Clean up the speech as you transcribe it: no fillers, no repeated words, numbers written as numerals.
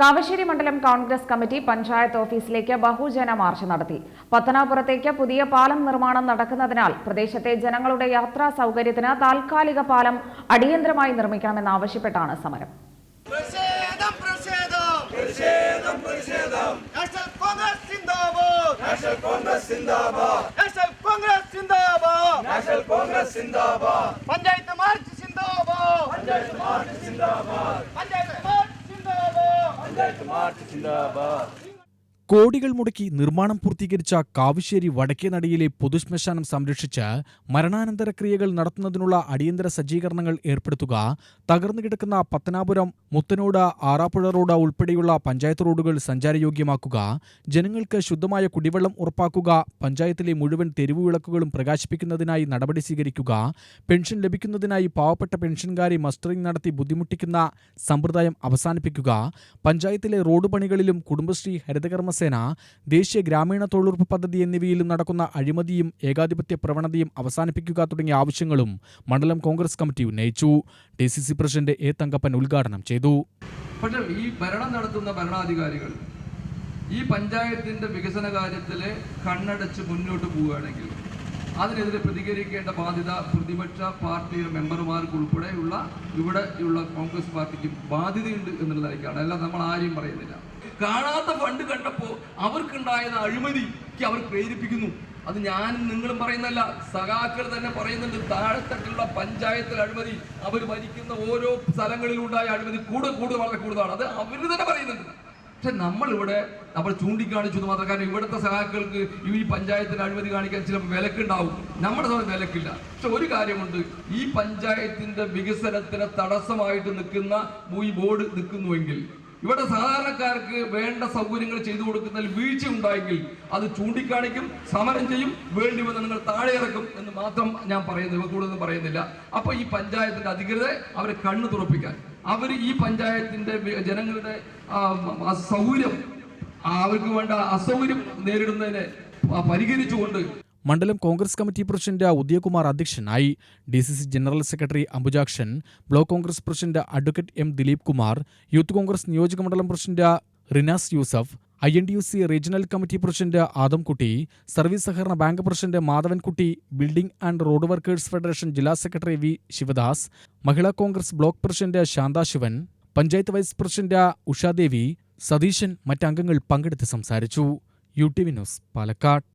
കാവശ്ശേരി മണ്ഡലം Congress committee panchayat ഓഫീസിലേക്ക് ബഹുജന മാർച്ച് നടത്തി. പത്തനാപുരത്തേക്ക് പുതിയ പാലം നിർമ്മാണം നടക്കുന്നതിനാൽ പ്രദേശത്തെ ജനങ്ങളുടെ യാത്രാ സൗകര്യത്തിന് താൽക്കാലിക പാലം അടിയന്തരമായി നിർമ്മിക്കണമെന്നാവശ്യപ്പെട്ടാണ് സമരം. കോടികൾ മുടക്കി നിർമ്മാണം പൂർത്തീകരിച്ച കാവശ്ശേരി വടക്കേനടയിലെ പൊതുശ്മശാനം സംരക്ഷിച്ച് മരണാനന്തര ക്രിയകൾ നടത്തുന്നതിനുള്ള അടിയന്തര സജ്ജീകരണങ്ങൾ ഏർപ്പെടുത്തുക, തകർന്നു കിടക്കുന്ന പത്തനാപുരം, മുത്തനോട്, ആറാപ്പുഴ റോഡ് ഉൾപ്പെടെയുള്ള പഞ്ചായത്ത് റോഡുകൾ സഞ്ചാരയോഗ്യമാക്കുക, ജനങ്ങൾക്ക് ശുദ്ധമായ കുടിവെള്ളം ഉറപ്പാക്കുക, പഞ്ചായത്തിലെ മുഴുവൻ തെരുവു വിളക്കുകളും പ്രകാശിപ്പിക്കുന്നതിനായി നടപടി സ്വീകരിക്കുക, പെൻഷൻ ലഭിക്കുന്നതിനായി പാവപ്പെട്ട പെൻഷൻകാരെ മസ്റ്ററിംഗ് നടത്തി ബുദ്ധിമുട്ടിക്കുന്ന സമ്പ്രദായം അവസാനിപ്പിക്കുക, പഞ്ചായത്തിലെ റോഡ് പണികളിലും കുടുംബശ്രീ, ഹരിതകർമ്മ സേന, ദേശീയ ഗ്രാമീണ തൊഴിലുറപ്പ് പദ്ധതി എന്നിവയിലും നടക്കുന്ന അഴിമതിയും ഏകാധിപത്യ പ്രവണതയും അവസാനിപ്പിക്കുക തുടങ്ങിയ ആവശ്യങ്ങളും മണ്ഡലം കോൺഗ്രസ് കമ്മിറ്റി ഉന്നയിച്ചു. DCC president A. തങ്കപ്പൻ ഉദ്ഘാടനം ചെയ്തു. പക്ഷേ ഈ ഭരണം നടത്തുന്ന ഭരണാധികാരികൾ ഈ പഞ്ചായത്തിന്റെ വികസന കാര്യത്തില് കണ്ണടച്ച് മുന്നോട്ട് പോവുകയാണെങ്കിൽ അതിനെതിരെ പ്രതികരിക്കേണ്ട ബാധ്യത പ്രതിപക്ഷ പാർട്ടിയുടെ മെമ്പർമാർക്ക് ഉൾപ്പെടെയുള്ള ഇവിടെയുള്ള കോൺഗ്രസ് പാർട്ടിക്ക് ബാധ്യതയുണ്ട് എന്നുള്ളതായിരിക്കാണ്. അല്ല, നമ്മൾ ആരെയും പറയുന്നില്ല. കാണാത്ത ഫണ്ട് കണ്ടപ്പോൾ അവർക്കുണ്ടായത് അഴിമതിക്ക് അവർ പ്രേരിപ്പിക്കുന്നു. അത് ഞാനും നിങ്ങളും പറയുന്നല്ല, സഖാക്കൾ തന്നെ പറയുന്നുണ്ട്. താഴെത്തട്ടിലുള്ള പഞ്ചായത്തിൽ അഴിമതി, അവർ ഭരിക്കുന്ന ഓരോ സ്ഥലങ്ങളിലുണ്ടായ അഴിമതി വളരെ കൂടുതലാണ്. അത് അവർ തന്നെ പറയുന്നുണ്ട്. പക്ഷെ നമ്മളിവിടെ നമ്മൾ ചൂണ്ടിക്കാണിച്ചു മാത്രം. കാരണം ഇവിടുത്തെ സഖാക്കൾക്ക് ഈ പഞ്ചായത്തിന് അഴിമതി കാണിക്കാൻ ചില വിലക്കുണ്ടാവും, നമ്മുടെ സമയം വിലക്കില്ല. പക്ഷെ ഒരു കാര്യമുണ്ട്, ഈ പഞ്ചായത്തിന്റെ വികസനത്തിന് തടസ്സമായിട്ട് നിൽക്കുന്ന ഈ ബോർഡ് നിൽക്കുന്നുവെങ്കിൽ, ഇവിടെ സാധാരണക്കാർക്ക് വേണ്ട സൗകര്യങ്ങൾ ചെയ്തു കൊടുക്കുന്നതിൽ വീഴ്ച ഉണ്ടായെങ്കിൽ അത് ചൂണ്ടിക്കാണിക്കും, സമരം ചെയ്യും, വേണ്ടി വന്ന് നിങ്ങൾ താഴെ ഇറക്കും എന്ന് മാത്രം ഞാൻ പറയുന്നു, കൂടുതലൊന്നും പറയുന്നില്ല. അപ്പൊ ഈ പഞ്ചായത്തിന്റെ അധികൃതരെ അവരെ കണ്ണു തുറപ്പിക്കാൻ, അവർ ഈ പഞ്ചായത്തിന്റെ ജനങ്ങളുടെ സൗകര്യം, അവർക്ക് വേണ്ട അസൗകര്യം നേരിടുന്നതിനെ പരിഹരിച്ചുകൊണ്ട് മണ്ഡലം കോൺഗ്രസ് കമ്മിറ്റി പ്രസിഡന്റ് ഉദയകുമാർ അധ്യക്ഷനായി. DCC general secretary Ambujakshan, block Congress president advocate M. Dileep Kumar, youth Congress നിയോജക മണ്ഡലം president Rinas Yusuf, INTUC regional committee president Adamkutty, service സഹകരണ bank president Madhavankutty, building and road workers federation ജില്ലാ secretary V. Sivadas, Mahila Congress block president Santhasivan, panchayat vice president Ushadevi, Satheesan, മറ്റംഗങ്ങൾ പങ്കെടുത്ത് സംസാരിച്ചു. UTV news, Palakkad.